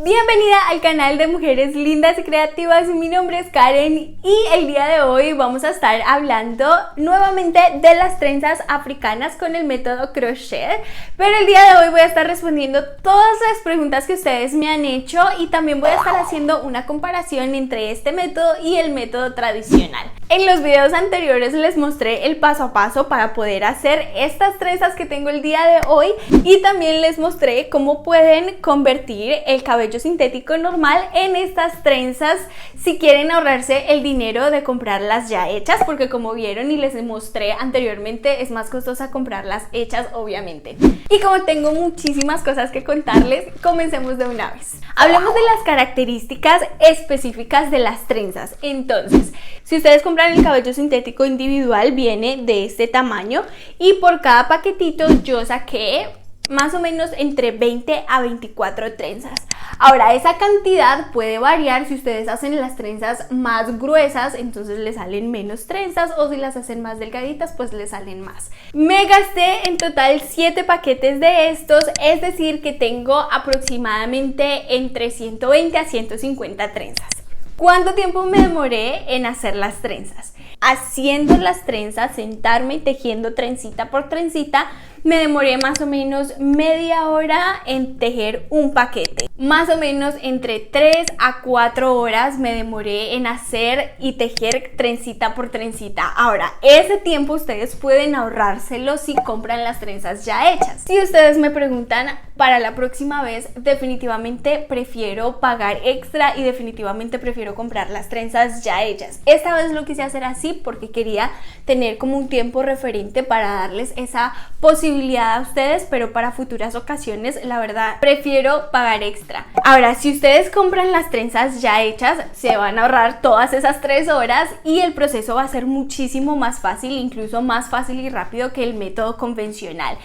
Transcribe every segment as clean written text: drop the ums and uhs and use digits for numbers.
Bienvenida al canal de Mujeres Lindas y Creativas. Mi nombre es Karen y el día de hoy vamos a estar hablando nuevamente de las trenzas africanas con el método crochet. Pero el día de hoy voy a estar respondiendo todas las preguntas que ustedes me han hecho y también voy a estar haciendo una comparación entre este método y el método tradicional. En los videos anteriores les mostré el paso a paso para poder hacer estas trenzas que tengo el día de hoy y también les mostré cómo pueden convertir el cabello sintético normal en estas trenzas si quieren ahorrarse el dinero de comprarlas ya hechas, porque como vieron y les mostré anteriormente es más costosa comprarlas hechas obviamente. Y como tengo muchísimas cosas que contarles, comencemos de una vez. Hablemos de las características específicas de las trenzas. Entonces, si ustedes compran el cabello sintético individual, viene de este tamaño y por cada paquetito yo saqué más o menos entre 20 a 24 trenzas. Ahora, esa cantidad puede variar. Si ustedes hacen las trenzas más gruesas, entonces les salen menos trenzas, o si las hacen más delgaditas, pues les salen más. Me gasté en total 7 paquetes de estos, es decir que tengo aproximadamente entre 120 a 150 trenzas. ¿Cuánto tiempo me demoré en hacer las trenzas? Haciendo las trenzas, sentarme y tejiendo trencita por trencita, me demoré más o menos media hora en tejer un paquete. Más o menos entre 3 a 4 horas me demoré en hacer y tejer trencita por trencita. Ahora, ese tiempo ustedes pueden ahorrárselo si compran las trenzas ya hechas. Si ustedes me preguntan, para la próxima vez definitivamente prefiero pagar extra y definitivamente prefiero comprar las trenzas ya hechas. Esta vez lo quise hacer así porque quería tener como un tiempo referente para darles esa posibilidad a ustedes, pero para futuras ocasiones la verdad prefiero pagar extra. Ahora, si ustedes compran las trenzas ya hechas, se van a ahorrar todas esas 3 horas y el proceso va a ser muchísimo más fácil, incluso más fácil y rápido que el método convencional.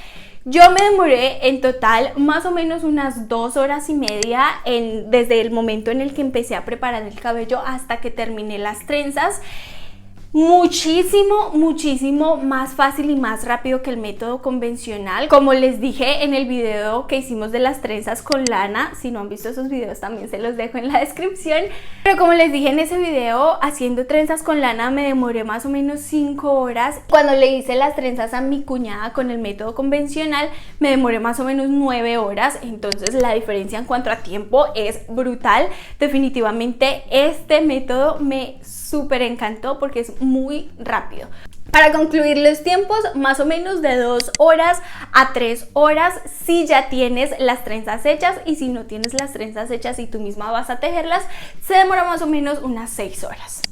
Yo me demoré en total más o menos unas 2 horas y media desde el momento en el que empecé a preparar el cabello hasta que terminé las trenzas. Muchísimo más fácil y más rápido que el método convencional. Como les dije en el video que hicimos de las trenzas con lana, si no han visto esos videos también se los dejo en la descripción, pero como les dije en ese video, haciendo trenzas con lana me demoré más o menos 5 horas. Cuando le hice las trenzas a mi cuñada con el método convencional me demoré más o menos 9 horas, entonces la diferencia en cuanto a tiempo es brutal. Definitivamente este método me súper encantó porque es muy rápido. Para concluir los tiempos, más o menos de 2 horas a 3 horas si ya tienes las trenzas hechas, y si no tienes las trenzas hechas y tú misma vas a tejerlas, se demora más o menos unas 6 horas.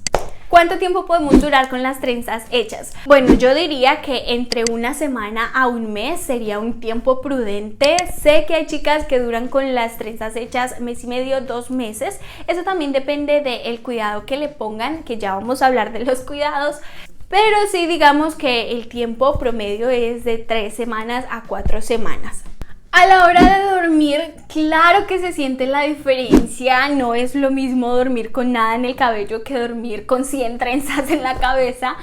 ¿Cuánto tiempo podemos durar con las trenzas hechas? Bueno, yo diría que entre una semana a un mes sería un tiempo prudente. Sé que hay chicas que duran con las trenzas hechas mes y medio, 2 meses. Eso también depende del cuidado que le pongan, que ya vamos a hablar de los cuidados. Pero sí, digamos que el tiempo promedio es de 3 semanas a 4 semanas. A la hora de dormir, claro que se siente la diferencia. No es lo mismo dormir con nada en el cabello que dormir con 100 trenzas en la cabeza.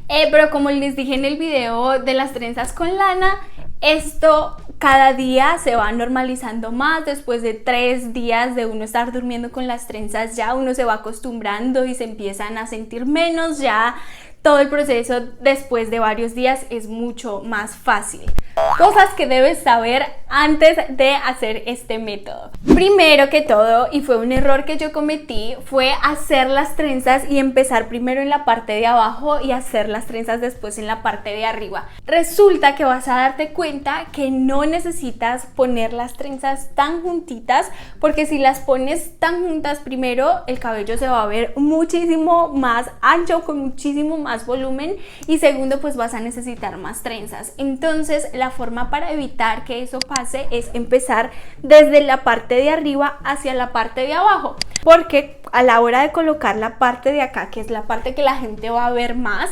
Pero como les dije en el video de las trenzas con lana, esto cada día se va normalizando más. Después de 3 días de uno estar durmiendo con las trenzas, ya uno se va acostumbrando y se empiezan a sentir menos. Ya todo el proceso después de varios días es mucho más fácil. Cosas que debes saber antes de hacer este método. Primero que todo, y fue un error que yo cometí, fue hacer las trenzas y empezar primero en la parte de abajo y hacer las trenzas después en la parte de arriba. Resulta que vas a darte cuenta que no necesitas poner las trenzas tan juntitas, porque si las pones tan juntas primero, el cabello se va a ver muchísimo más ancho, con muchísimo más volumen, y segundo, pues vas a necesitar más trenzas. Entonces la forma para evitar que eso pase es empezar desde la parte de arriba hacia la parte de abajo, porque a la hora de colocar la parte de acá, que es la parte que la gente va a ver más,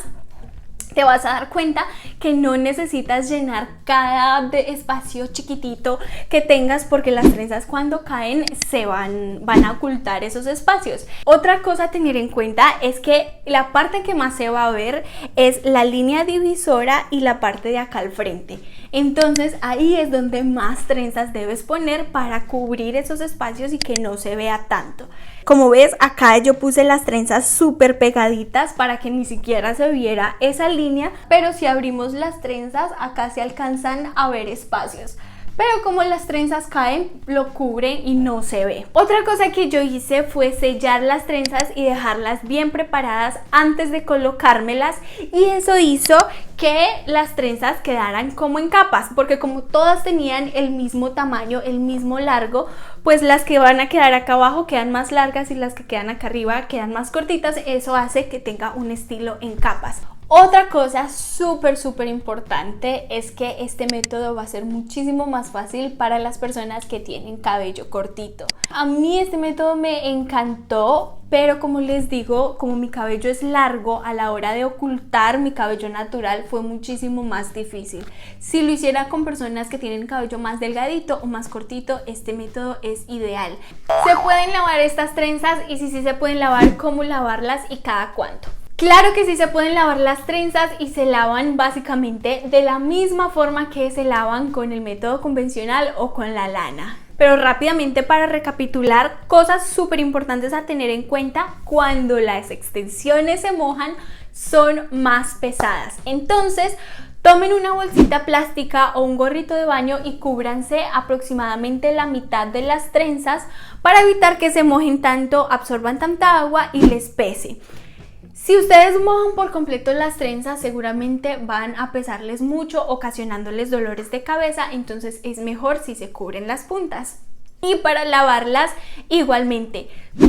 te vas a dar cuenta que no necesitas llenar cada espacio chiquitito que tengas, porque las trenzas cuando caen se van a ocultar esos espacios. Otra cosa a tener en cuenta es que la parte que más se va a ver es la línea divisora y la parte de acá al frente. Entonces ahí es donde más trenzas debes poner para cubrir esos espacios y que no se vea tanto. Como ves, acá yo puse las trenzas súper pegaditas para que ni siquiera se viera esa línea, pero si abrimos las trenzas acá se alcanzan a ver espacios. Pero como las trenzas caen, lo cubren y no se ve. Otra cosa que yo hice fue sellar las trenzas y dejarlas bien preparadas antes de colocármelas, y eso hizo que las trenzas quedaran como en capas, porque como todas tenían el mismo tamaño, el mismo largo, pues las que van a quedar acá abajo quedan más largas y las que quedan acá arriba quedan más cortitas. Eso hace que tenga un estilo en capas. Otra cosa súper importante es que este método va a ser muchísimo más fácil para las personas que tienen cabello cortito. A mí este método me encantó, pero como les digo, como mi cabello es largo, a la hora de ocultar mi cabello natural fue muchísimo más difícil. Si lo hiciera con personas que tienen cabello más delgadito o más cortito, este método es ideal. ¿Se pueden lavar estas trenzas? Y si sí se pueden lavar, ¿cómo lavarlas y cada cuánto? Claro que sí se pueden lavar las trenzas y se lavan básicamente de la misma forma que se lavan con el método convencional o con la lana. Pero rápidamente, para recapitular, cosas súper importantes a tener en cuenta: cuando las extensiones se mojan son más pesadas. Entonces, tomen una bolsita plástica o un gorrito de baño y cúbranse aproximadamente la mitad de las trenzas para evitar que se mojen tanto, absorban tanta agua y les pese. Si ustedes mojan por completo las trenzas, seguramente van a pesarles mucho, ocasionándoles dolores de cabeza, entonces es mejor si se cubren las puntas. Y para lavarlas, igualmente,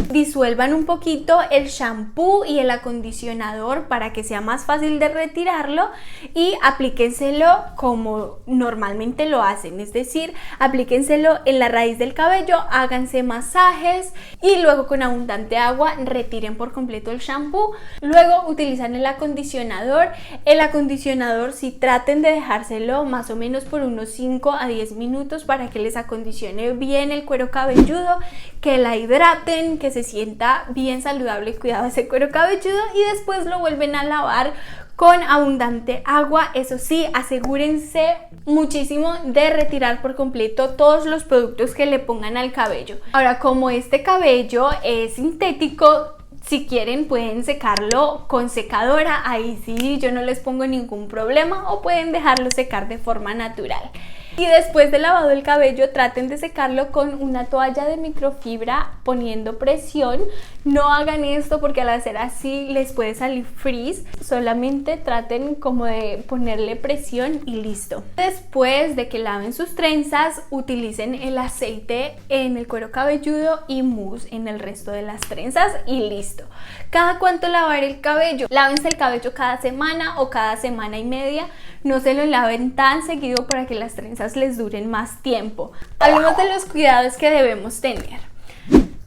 disuelvan un poquito el shampoo y el acondicionador para que sea más fácil de retirarlo, y aplíquenselo como normalmente lo hacen, es decir, aplíquenselo en la raíz del cabello, háganse masajes y luego con abundante agua retiren por completo el shampoo. Luego utilizan el acondicionador. El acondicionador sí traten de dejárselo más o menos por unos 5 a 10 minutos para que les acondicione bien el cuero cabelludo, que la hidraten, que se sienta bien saludable y cuidado ese cuero cabelludo, y después lo vuelven a lavar con abundante agua. Eso sí, asegúrense muchísimo de retirar por completo todos los productos que le pongan al cabello. Ahora, como este cabello es sintético, si quieren pueden secarlo con secadora, ahí sí yo no les pongo ningún problema, o pueden dejarlo secar de forma natural. Y después de lavado el cabello, traten de secarlo con una toalla de microfibra poniendo presión. No hagan esto porque al hacer así les puede salir frizz. Solamente traten como de ponerle presión y listo. Después de que laven sus trenzas, utilicen el aceite en el cuero cabelludo y mousse en el resto de las trenzas y listo. ¿Cada cuánto lavar el cabello? Lávense el cabello cada semana o cada semana y media. No se lo laven tan seguido para que las trenzas les duren más tiempo. Hablemos de los cuidados que debemos tener.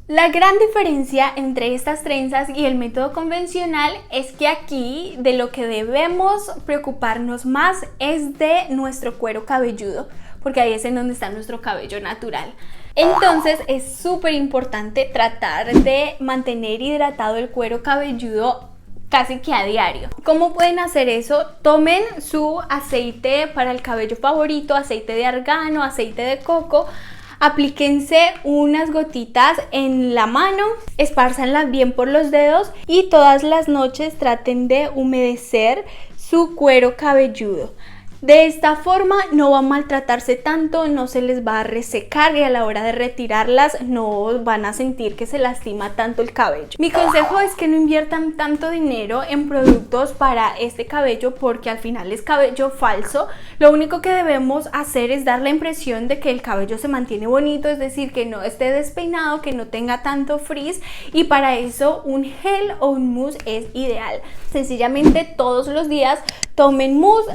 La gran diferencia entre estas trenzas y el método convencional es que aquí de lo que debemos preocuparnos más es de nuestro cuero cabelludo, porque ahí es en donde está nuestro cabello natural. Entonces es súper importante tratar de mantener hidratado el cuero cabelludo casi que a diario. ¿Cómo pueden hacer eso? Tomen su aceite para el cabello favorito, aceite de argán, aceite de coco, aplíquense unas gotitas en la mano, espárzanla bien por los dedos y todas las noches traten de humedecer su cuero cabelludo. De esta forma no va a maltratarse tanto, no se les va a resecar y a la hora de retirarlas no van a sentir que se lastima tanto el cabello. Mi consejo es que no inviertan tanto dinero en productos para este cabello porque al final es cabello falso. Lo único que debemos hacer es dar la impresión de que el cabello se mantiene bonito, es decir, que no esté despeinado, que no tenga tanto frizz, y para eso un gel o un mousse es ideal. Sencillamente todos los días tomen mousse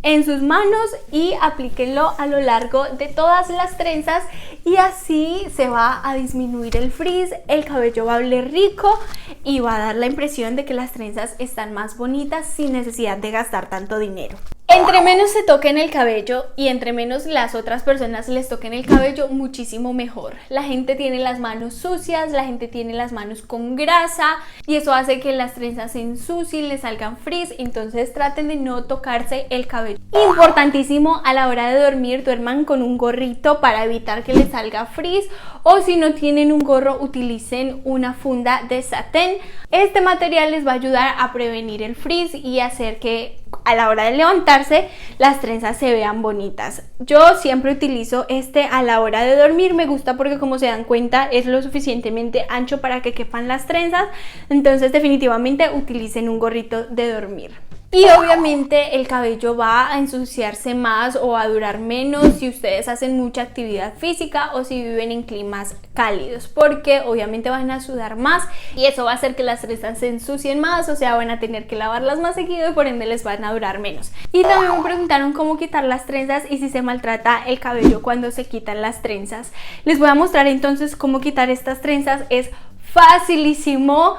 en sus manos y aplíquenlo a lo largo de todas las trenzas, y así se va a disminuir el frizz, el cabello va a oler rico y va a dar la impresión de que las trenzas están más bonitas sin necesidad de gastar tanto dinero. Entre menos se toquen el cabello y entre menos las otras personas les toquen el cabello, muchísimo mejor. La gente tiene las manos sucias, la gente tiene las manos con grasa y eso hace que las trenzas se ensucien, les salgan frizz, entonces traten de no tocarse el cabello. Importantísimo, a la hora de dormir, duerman con un gorrito para evitar que les salga frizz, o si no tienen un gorro, utilicen una funda de satén. Este material les va a ayudar a prevenir el frizz y hacer que a la hora de levantarse las trenzas se vean bonitas. Yo siempre utilizo este a la hora de dormir, me gusta porque, como se dan cuenta, es lo suficientemente ancho para que quepan las trenzas, entonces definitivamente utilicen un gorrito de dormir. Y obviamente el cabello va a ensuciarse más o a durar menos si ustedes hacen mucha actividad física o si viven en climas cálidos, porque obviamente van a sudar más y eso va a hacer que las trenzas se ensucien más, o sea, van a tener que lavarlas más seguido y por ende les van a durar menos. Y también me preguntaron cómo quitar las trenzas y si se maltrata el cabello cuando se quitan las trenzas. Les voy a mostrar entonces cómo quitar estas trenzas. Es facilísimo.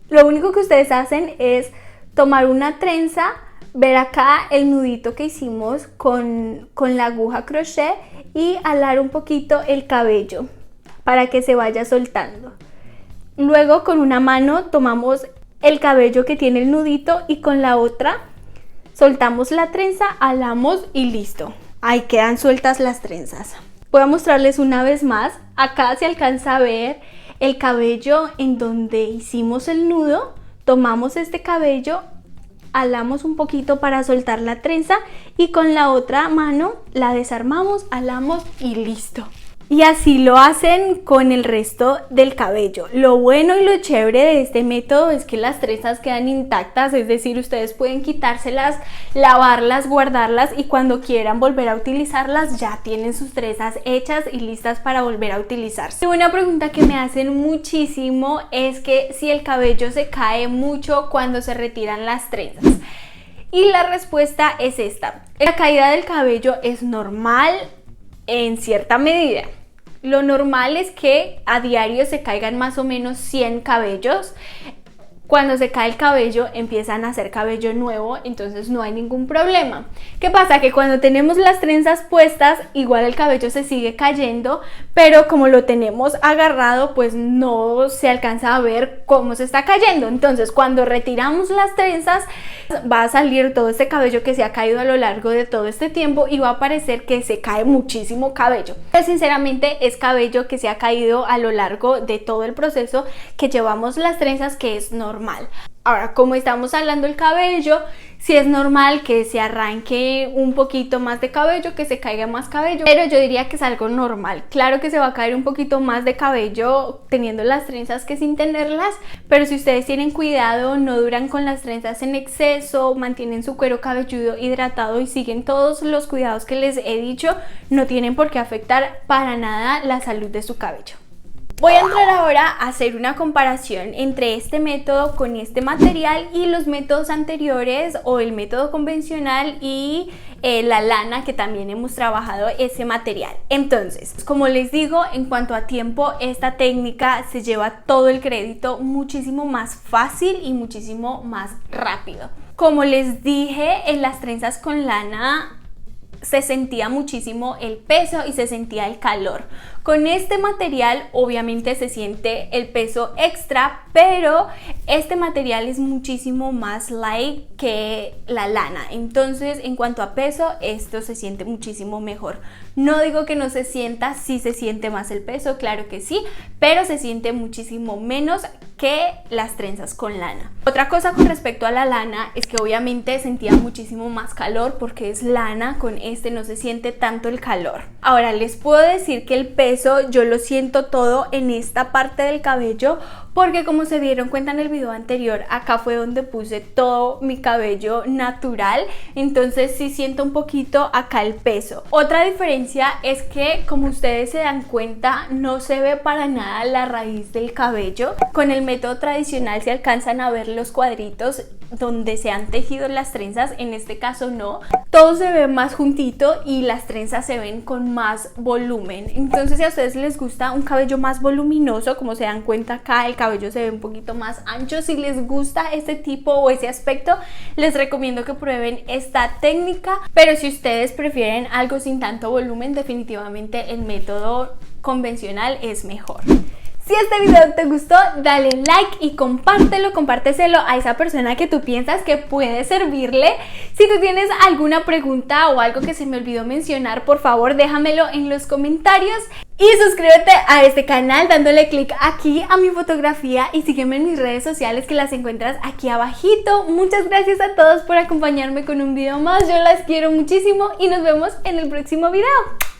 Lo único que ustedes hacen es tomar una trenza, ver acá el nudito que hicimos con la aguja crochet y alar un poquito el cabello para que se vaya soltando. Luego con una mano tomamos el cabello que tiene el nudito y con la otra soltamos la trenza, alamos y listo. Ahí quedan sueltas las trenzas. Voy a mostrarles una vez más. Acá se alcanza a ver el cabello en donde hicimos el nudo. Tomamos este cabello, alamos un poquito para soltar la trenza y con la otra mano la desarmamos, alamos y listo. Y así lo hacen con el resto del cabello. Lo bueno y lo chévere de este método es que las trenzas quedan intactas, es decir, ustedes pueden quitárselas, lavarlas, guardarlas y cuando quieran volver a utilizarlas ya tienen sus trenzas hechas y listas para volver a utilizarse. Y una pregunta que me hacen muchísimo es que si el cabello se cae mucho cuando se retiran las trenzas. Y la respuesta es esta: la caída del cabello es normal en cierta medida. Lo normal es que a diario se caigan más o menos 100 cabellos. Cuando se cae el cabello empiezan a hacer cabello nuevo, entonces no hay ningún problema. ¿Qué pasa? Que cuando tenemos las trenzas puestas, igual el cabello se sigue cayendo, pero como lo tenemos agarrado, pues no se alcanza a ver cómo se está cayendo. Entonces cuando retiramos las trenzas, va a salir todo este cabello que se ha caído a lo largo de todo este tiempo y va a parecer que se cae muchísimo cabello. Pero sinceramente es cabello que se ha caído a lo largo de todo el proceso que llevamos las trenzas, que es normal. Ahora, como estamos hablando del cabello, sí es normal que se arranque un poquito más de cabello, que se caiga más cabello, pero yo diría que es algo normal. Claro que se va a caer un poquito más de cabello teniendo las trenzas que sin tenerlas, pero si ustedes tienen cuidado, no duran con las trenzas en exceso, mantienen su cuero cabelludo hidratado y siguen todos los cuidados que les he dicho, no tienen por qué afectar para nada la salud de su cabello. Voy a entrar ahora a hacer una comparación entre este método con este material y los métodos anteriores, o el método convencional y la lana, que también hemos trabajado ese material. Entonces, como les digo, en cuanto a tiempo, esta técnica se lleva todo el crédito muchísimo más fácil y muchísimo más rápido. Como les dije, en las trenzas con lana se sentía muchísimo el peso y se sentía el calor. Con este material obviamente se siente el peso extra, pero este material es muchísimo más light que la lana. Entonces, en cuanto a peso, esto se siente muchísimo mejor. No digo que no se sienta, sí se siente más el peso, claro que sí, pero se siente muchísimo menos que las trenzas con lana. Otra cosa con respecto a la lana es que obviamente sentía muchísimo más calor porque es lana, con este no se siente tanto el calor. Ahora les puedo decir que el peso yo lo siento todo en esta parte del cabello, porque como se dieron cuenta en el video anterior, acá fue donde puse todo mi cabello natural, entonces sí siento un poquito acá el peso. Otra diferencia es que, como ustedes se dan cuenta, no se ve para nada la raíz del cabello. Con el método tradicional se alcanzan a ver los cuadritos donde se han tejido las trenzas, en este caso no, todo se ve más juntito y las trenzas se ven con más volumen. Entonces si a ustedes les gusta un cabello más voluminoso, como se dan cuenta acá el cabello se ve un poquito más ancho, si les gusta este tipo o ese aspecto, les recomiendo que prueben esta técnica. Pero si ustedes prefieren algo sin tanto volumen, definitivamente el método convencional es mejor. Si este video te gustó, dale like y compárteselo a esa persona que tú piensas que puede servirle. Si tú tienes alguna pregunta o algo que se me olvidó mencionar, por favor déjamelo en los comentarios. Y suscríbete a este canal dándole clic aquí a mi fotografía y sígueme en mis redes sociales que las encuentras aquí abajito. Muchas gracias a todos por acompañarme con un video más. Yo las quiero muchísimo y nos vemos en el próximo video.